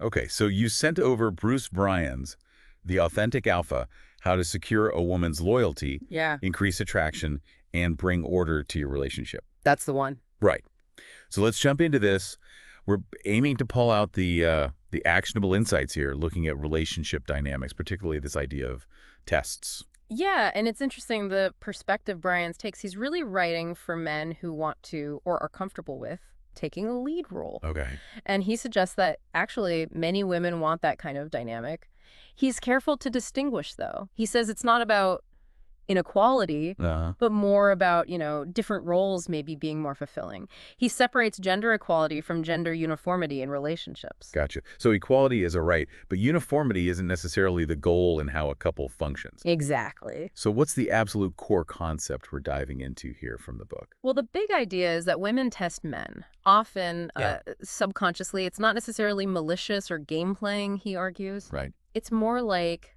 Okay, so you sent over Bruce Bryan's The Authentic Alpha, How to Secure a Woman's Loyalty, Yeah, Increase Attraction, and Bring Order to Your Relationship. that's the one. Right. So let's jump into this. We're aiming to pull out the actionable insights here, looking at relationship dynamics, particularly this idea of tests. Yeah, and it's interesting the perspective Brian's takes. He's really writing for men who want to or are comfortable with taking a lead role. Okay. And he suggests that actually many women want that kind of dynamic. He's careful to distinguish, though. He says it's not about inequality, Uh-huh. but more about, different roles maybe being more fulfilling. He separates gender equality from gender uniformity in relationships. Gotcha. So equality is a right, but uniformity isn't necessarily the goal in how a couple functions. Exactly. So what's the absolute core concept we're diving into here from the book? Well, the big idea is that women test men, often Yeah. subconsciously. It's not necessarily malicious or game playing, he argues. Right. It's more like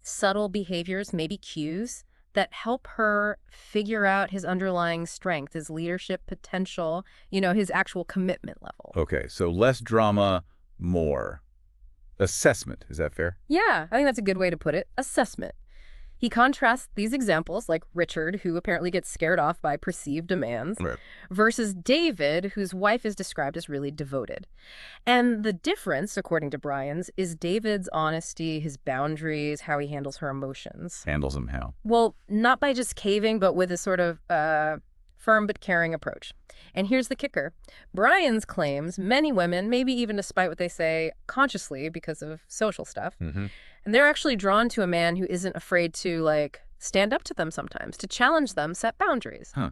subtle behaviors, maybe cues, that help her figure out his underlying strength, his leadership potential, his actual commitment level. Okay, so less drama, more assessment. Is that fair? Yeah, I think that's a good way to put it. Assessment. He contrasts these examples, like Richard, who apparently gets scared off by perceived demands, Right. versus David, whose wife is described as really devoted. And the difference, according to Brian's, is David's honesty, his boundaries, how he handles her emotions. Handles them how? Well, not by just caving, but with a sort of firm but caring approach. And here's the kicker. Brian's claims many women, maybe even despite what they say consciously because of social stuff, Mm-hmm. and they're actually drawn to a man who isn't afraid to, stand up to them sometimes, to challenge them, set boundaries. Huh.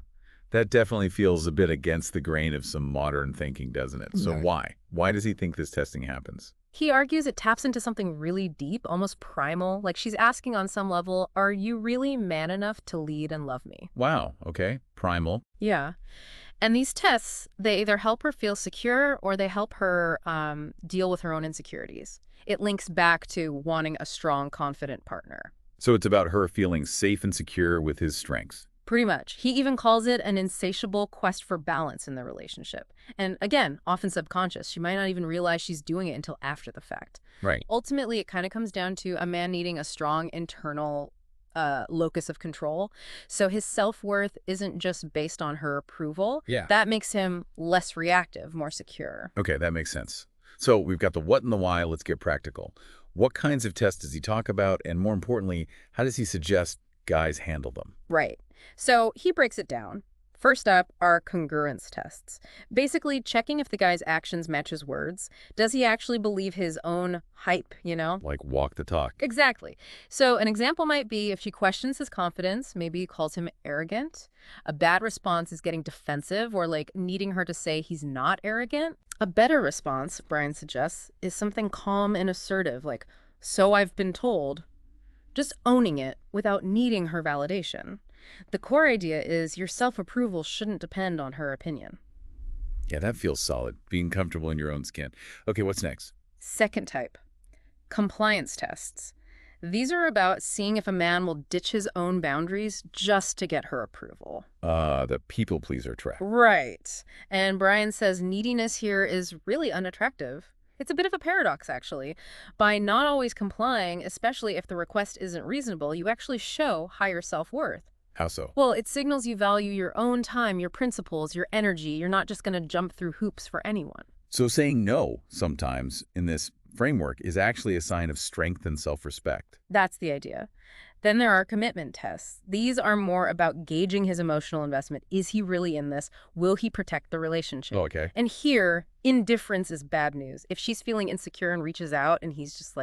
That definitely feels a bit against the grain of some modern thinking, doesn't it? So Right. why? Why does he think this testing happens? He argues it taps into something really deep, almost primal. Like she's asking on some level, are you really man enough to lead and love me? Wow, okay, primal. Yeah. And these tests, they either help her feel secure or they help her deal with her own insecurities. It links back to wanting a strong, confident partner. So it's about her feeling safe and secure with his strengths. Pretty much. He even calls it an insatiable quest for balance in the relationship. And again, often subconscious. She might not even realize she's doing it until after the fact. Right. Ultimately, it kind of comes down to a man needing a strong internal locus of control. So his self-worth isn't just based on her approval. Yeah. That makes him less reactive, more secure. Okay, that makes sense. So we've got the what and the why. Let's get practical. What kinds of tests does he talk about? And more importantly, how does he suggest guys handle them? Right. So he breaks it down. First up are congruence tests. Basically checking if the guy's actions match his words. Does he actually believe his own hype? Like walk the talk. Exactly. So an example might be if she questions his confidence, maybe calls him arrogant. A bad response is getting defensive or needing her to say he's not arrogant. A better response, Brian suggests, is something calm and assertive, like, so I've been told. Just owning it without needing her validation. The core idea is your self-approval shouldn't depend on her opinion. Yeah, that feels solid. Being comfortable in your own skin. Okay, what's next? Second type, compliance tests. These are about seeing if a man will ditch his own boundaries just to get her approval. The people pleaser trap. Right. And Brian says neediness here is really unattractive. It's a bit of a paradox, actually. By not always complying, especially if the request isn't reasonable, you actually show higher self-worth. How so? Well, it signals you value your own time, your principles, your energy. You're not just going to jump through hoops for anyone. So saying no sometimes in this framework is actually a sign of strength and self-respect. That's the idea. Then there are commitment tests. These are more about gauging his emotional investment. Is he really in this? Will he protect the relationship? Oh, okay. And here, indifference is bad news. If she's feeling insecure and reaches out and he's just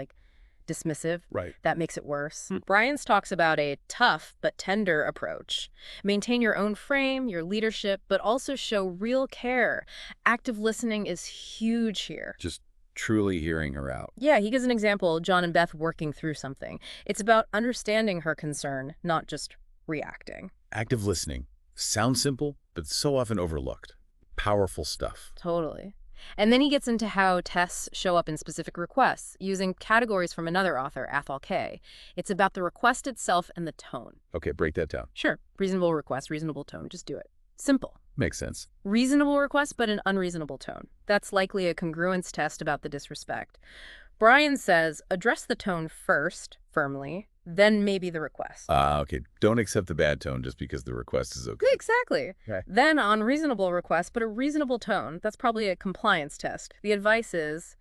dismissive, Right. that makes it worse. Brian's talks about a tough but tender approach. Maintain your own frame, your leadership, but also show real care. Active listening is huge here. Just truly hearing her out. Yeah, he gives an example, John and Beth working through something. It's about understanding her concern, not just reacting. Active listening. Sounds simple, but so often overlooked. Powerful stuff. Totally. And then he gets into how tests show up in specific requests, using categories from another author, Athol K. It's about the request itself and the tone. Okay, break that down. Sure, reasonable request, reasonable tone, just do it. Simple. Makes sense. Reasonable request, but an unreasonable tone. That's likely a congruence test about the disrespect. Brian says, address the tone first, firmly, then maybe the request. Okay. Don't accept the bad tone just because the request is okay. Exactly. Okay. Then unreasonable request, but a reasonable tone. That's probably a compliance test. The advice is,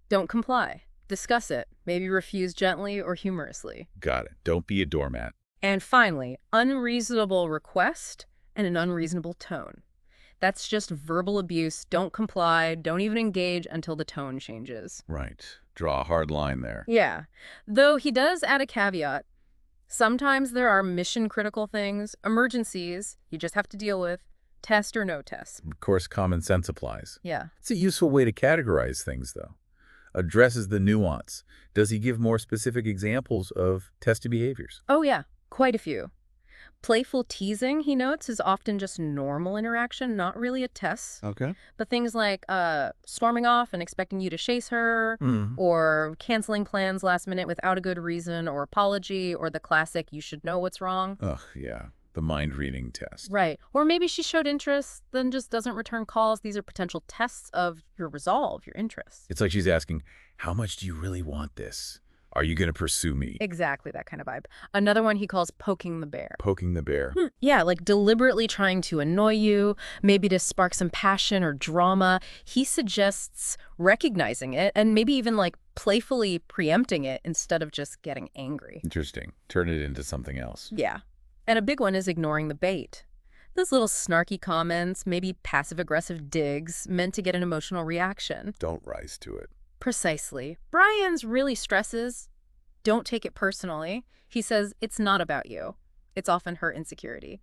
don't comply. Discuss it. Maybe refuse gently or humorously. Got it. Don't be a doormat. And finally, unreasonable request and an unreasonable tone. That's just verbal abuse. Don't comply. Don't even engage until the tone changes. Right. Draw a hard line there. Yeah. Though he does add a caveat. Sometimes there are mission-critical things, emergencies you just have to deal with, test or no test. Of course, common sense applies. Yeah. It's a useful way to categorize things, though. Addresses the nuance. Does he give more specific examples of testy behaviors? Oh, yeah. Quite a few. Playful teasing, he notes, is often just normal interaction, not really a test. Okay. But things like storming off and expecting you to chase her, Mm. or canceling plans last minute without a good reason or apology, or the classic, you should know what's wrong. Ugh, yeah. The mind-reading test. Right. Or maybe she showed interest, then just doesn't return calls. These are potential tests of your resolve, your interest. It's like she's asking, how much do you really want this? Are you going to pursue me? Exactly that kind of vibe. Another one he calls poking the bear. Poking the bear. Yeah, like deliberately trying to annoy you, maybe to spark some passion or drama. He suggests recognizing it and maybe even like playfully preempting it instead of just getting angry. Interesting. Turn it into something else. Yeah. And a big one is ignoring the bait. Those little snarky comments, maybe passive-aggressive digs meant to get an emotional reaction. Don't rise to it. Precisely. Brian's really stresses, don't take it personally. He says it's not about you. It's often her insecurity.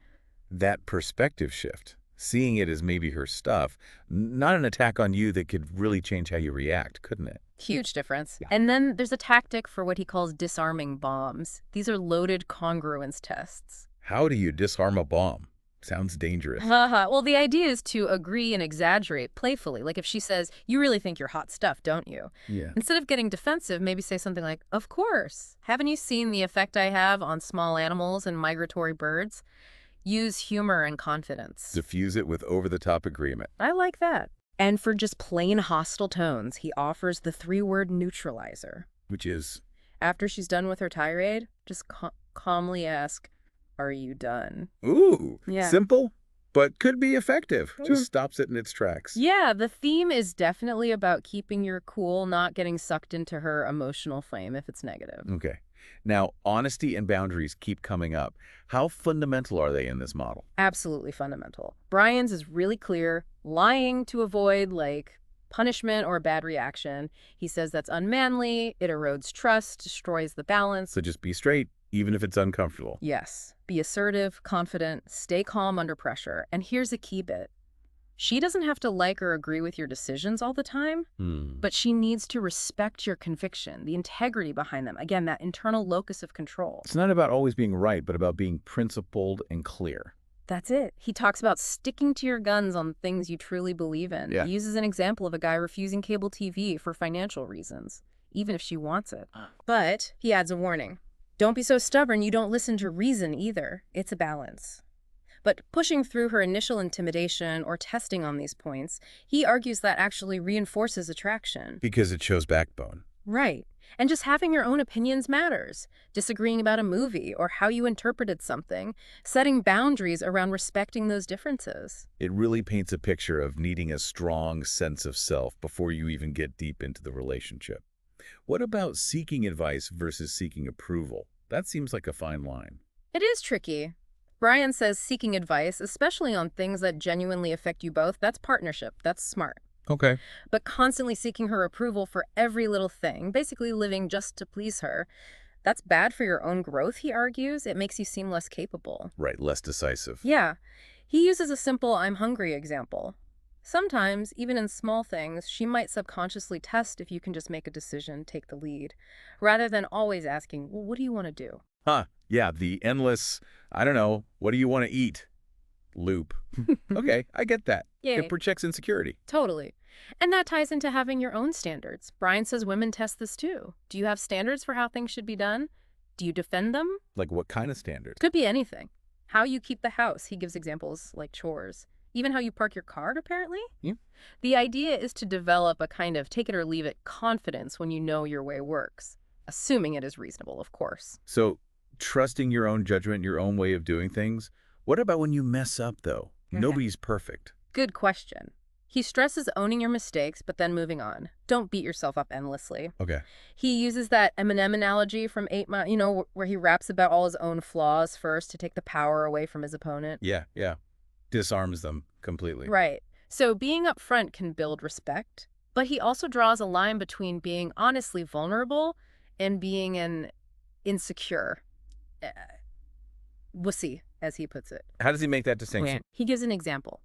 That perspective shift, seeing it as maybe her stuff, not an attack on you that could really change how you react, couldn't it? Huge difference. Yeah. And then there's a tactic for what he calls disarming bombs. These are loaded congruence tests. How do you disarm a bomb? Sounds dangerous. Well, the idea is to agree and exaggerate playfully. Like if she says, you really think you're hot stuff, don't you? Yeah. Instead of getting defensive, maybe say something like, of course. Haven't you seen the effect I have on small animals and migratory birds? Use humor and confidence. Diffuse it with over-the-top agreement. I like that. And for just plain hostile tones, he offers the 3-word neutralizer. Which is, After she's done with her tirade, just calmly ask, are you done? ooh, Yeah. simple, but could be effective. Just stops it in its tracks. Yeah, the theme is definitely about keeping your cool, not getting sucked into her emotional flame if it's negative. Okay. Now, honesty and boundaries keep coming up. How fundamental are they in this model? Absolutely fundamental. Brian's is really clear, lying to avoid, like, punishment or a bad reaction. He says that's unmanly, it erodes trust, destroys the balance. So just be straight, even if it's uncomfortable. Yes. Be assertive, confident, stay calm under pressure. And here's a key bit. She doesn't have to like or agree with your decisions all the time, but she needs to respect your conviction, the integrity behind them. Again, that internal locus of control. It's not about always being right, but about being principled and clear. That's it. He talks about sticking to your guns on things you truly believe in. Yeah. He uses an example of a guy refusing cable TV for financial reasons, even if she wants it. But he adds a warning. Don't be so stubborn you don't listen to reason either. It's a balance. But pushing through her initial intimidation or testing on these points, he argues that actually reinforces attraction. Because it shows backbone. Right. And just having your own opinions matters. Disagreeing about a movie or how you interpreted something, setting boundaries around respecting those differences. It really paints a picture of needing a strong sense of self before you even get deep into the relationship. What about seeking advice versus seeking approval? That seems like a fine line. It is tricky. Brian says seeking advice, especially on things that genuinely affect you both, that's partnership. That's smart. Okay. But constantly seeking her approval for every little thing, basically living just to please her, that's bad for your own growth, he argues. It makes you seem less capable. Right, less decisive. Yeah. He uses a simple I'm hungry example. Sometimes, even in small things, she might subconsciously test if you can just make a decision, take the lead, rather than always asking, well, what do you want to do? Yeah, the endless, I don't know, what do you want to eat? Loop. Okay, I get that. Yeah. It projects insecurity. Totally. And that ties into having your own standards. Brian says women test this too. Do you have standards for how things should be done? Do you defend them? Like what kind of standard? Could be anything. How you keep the house. He gives examples like chores. even how you park your car, apparently. Yeah. The idea is to develop a kind of take it or leave it confidence when you know your way works, assuming it is reasonable, of course. So trusting your own judgment, your own way of doing things. What about when you mess up, though? Nobody's perfect. Good question. He stresses owning your mistakes, but then moving on. Don't beat yourself up endlessly. Okay. He uses that Eminem analogy from 8 Mile, where he raps about all his own flaws first to take the power away from his opponent. Yeah, yeah. Disarms them completely. Right. So being upfront can build respect, but he also draws a line between being honestly vulnerable and being an insecure uh, wussy, as he puts it. How does he make that distinction? He gives an example.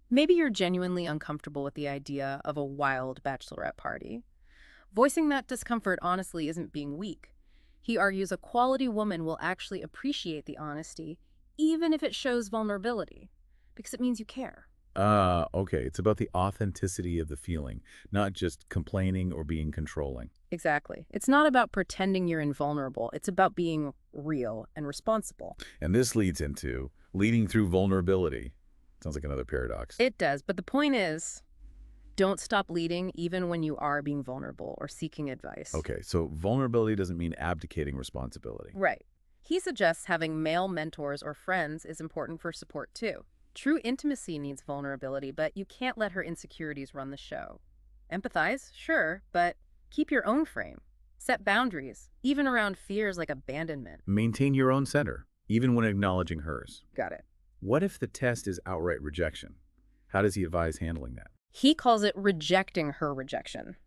Maybe you're genuinely uncomfortable with the idea of a wild bachelorette party. Voicing that discomfort honestly isn't being weak. He argues a quality woman will actually appreciate the honesty, even if it shows vulnerability, because it means you care. Okay. It's about the authenticity of the feeling, not just complaining or being controlling. Exactly. It's not about pretending you're invulnerable. It's about being real and responsible. And this leads into leading through vulnerability. Sounds like another paradox. It does, but the point is, don't stop leading even when you are being vulnerable or seeking advice. Okay, so vulnerability doesn't mean abdicating responsibility. Right. He suggests having male mentors or friends is important for support too. True intimacy needs vulnerability, but you can't let her insecurities run the show. Empathize, sure, but keep your own frame. Set boundaries, even around fears like abandonment. Maintain your own center, even when acknowledging hers. Got it. What if the test is outright rejection? How does he advise handling that? He calls it rejecting her rejection.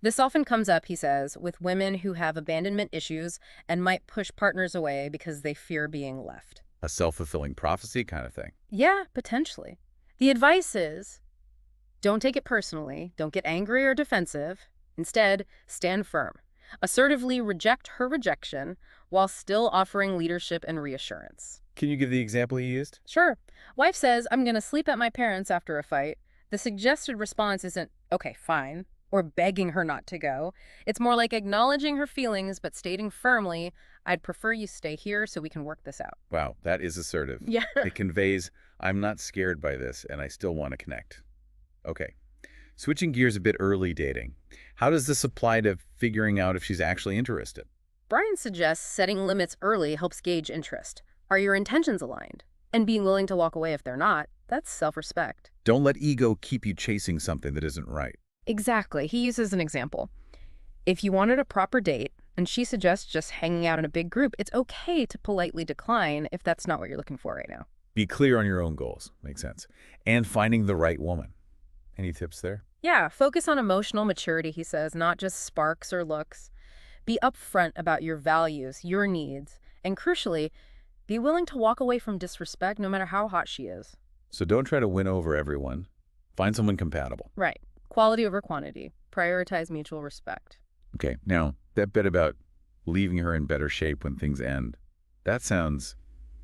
This often comes up, he says, with women who have abandonment issues and might push partners away because they fear being left. A self-fulfilling prophecy kind of thing. Yeah, potentially. The advice is, don't take it personally, don't get angry or defensive. Instead, stand firm. Assertively reject her rejection while still offering leadership and reassurance. Can you give the example he used? Sure. Wife says, I'm going to sleep at my parents' after a fight. The suggested response isn't, okay, fine, or begging her not to go. It's more like acknowledging her feelings, but stating firmly, I'd prefer you stay here so we can work this out. Wow, that is assertive. Yeah. It conveys, I'm not scared by this and I still want to connect. Okay. Switching gears a bit, early dating. How does this apply to figuring out if she's actually interested? Brian suggests setting limits early helps gauge interest. Are your intentions aligned? And being willing to walk away if they're not, that's self-respect. Don't let ego keep you chasing something that isn't right. Exactly. He uses an example. If you wanted a proper date, and she suggests just hanging out in a big group, it's okay to politely decline if that's not what you're looking for right now. Be clear on your own goals. Makes sense. And finding the right woman. Any tips there? Yeah, focus on emotional maturity, he says, not just sparks or looks. Be upfront about your values, your needs, and crucially, be willing to walk away from disrespect no matter how hot she is. So don't try to win over everyone. Find someone compatible. Right. Quality over quantity. Prioritize mutual respect. Okay, now, that bit about leaving her in better shape when things end, that sounds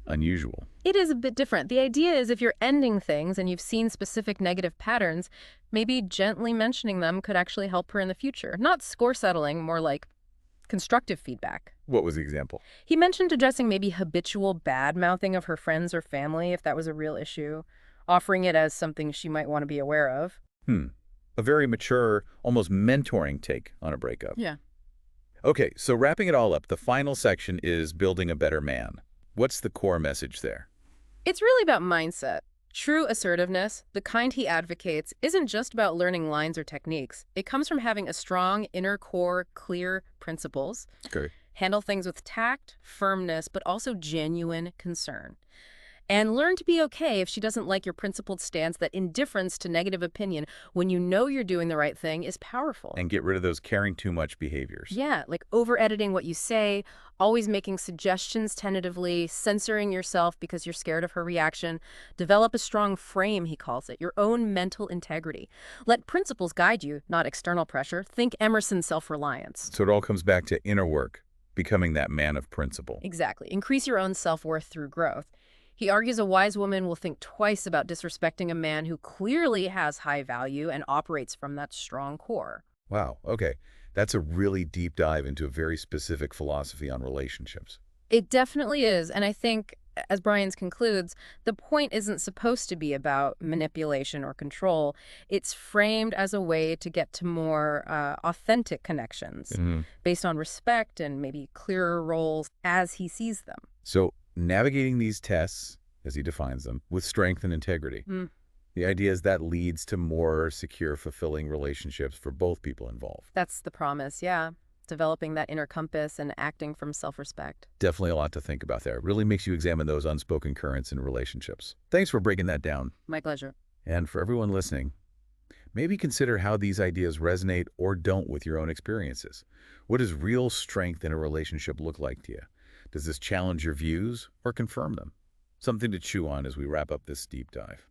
unusual. It is a bit different. The idea is if you're ending things and you've seen specific negative patterns, maybe gently mentioning them could actually help her in the future. Not score settling, more like constructive feedback. What was the example? He mentioned addressing maybe habitual bad-mouthing of her friends or family if that was a real issue, offering it as something she might want to be aware of. A very mature, almost mentoring take on a breakup. Yeah. Okay, so wrapping it all up, the final section is building a better man. What's the core message there? It's really about mindset. True assertiveness, the kind he advocates, isn't just about learning lines or techniques. It comes from having a strong inner core, clear principles, Okay. handle things with tact, firmness, but also genuine concern. And learn to be okay if she doesn't like your principled stance that indifference to negative opinion when you know you're doing the right thing is powerful. And get rid of those caring too much behaviors. Yeah, like over-editing what you say, always making suggestions tentatively, censoring yourself because you're scared of her reaction. Develop a strong frame, he calls it, your own mental integrity. Let principles guide you, not external pressure. Think Emerson's self-reliance. So it all comes back to inner work, becoming that man of principle. Exactly. Increase your own self-worth through growth. He argues a wise woman will think twice about disrespecting a man who clearly has high value and operates from that strong core. Wow, okay. That's a really deep dive into a very specific philosophy on relationships. It definitely is, and I think As Brian's concludes, the point isn't supposed to be about manipulation or control. It's framed as a way to get to more authentic connections Mhm. based on respect and maybe clearer roles as he sees them. So navigating these tests, as he defines them, with strength and integrity. Mm, The idea is that leads to more secure, fulfilling relationships for both people involved. that's the promise, yeah. Developing that inner compass and acting from self-respect. Definitely a lot to think about there. It really makes you examine those unspoken currents in relationships. Thanks for breaking that down. My pleasure. And for everyone listening, maybe consider how these ideas resonate or don't with your own experiences. What does real strength in a relationship look like to you? Does this challenge your views or confirm them? Something to chew on as we wrap up this deep dive.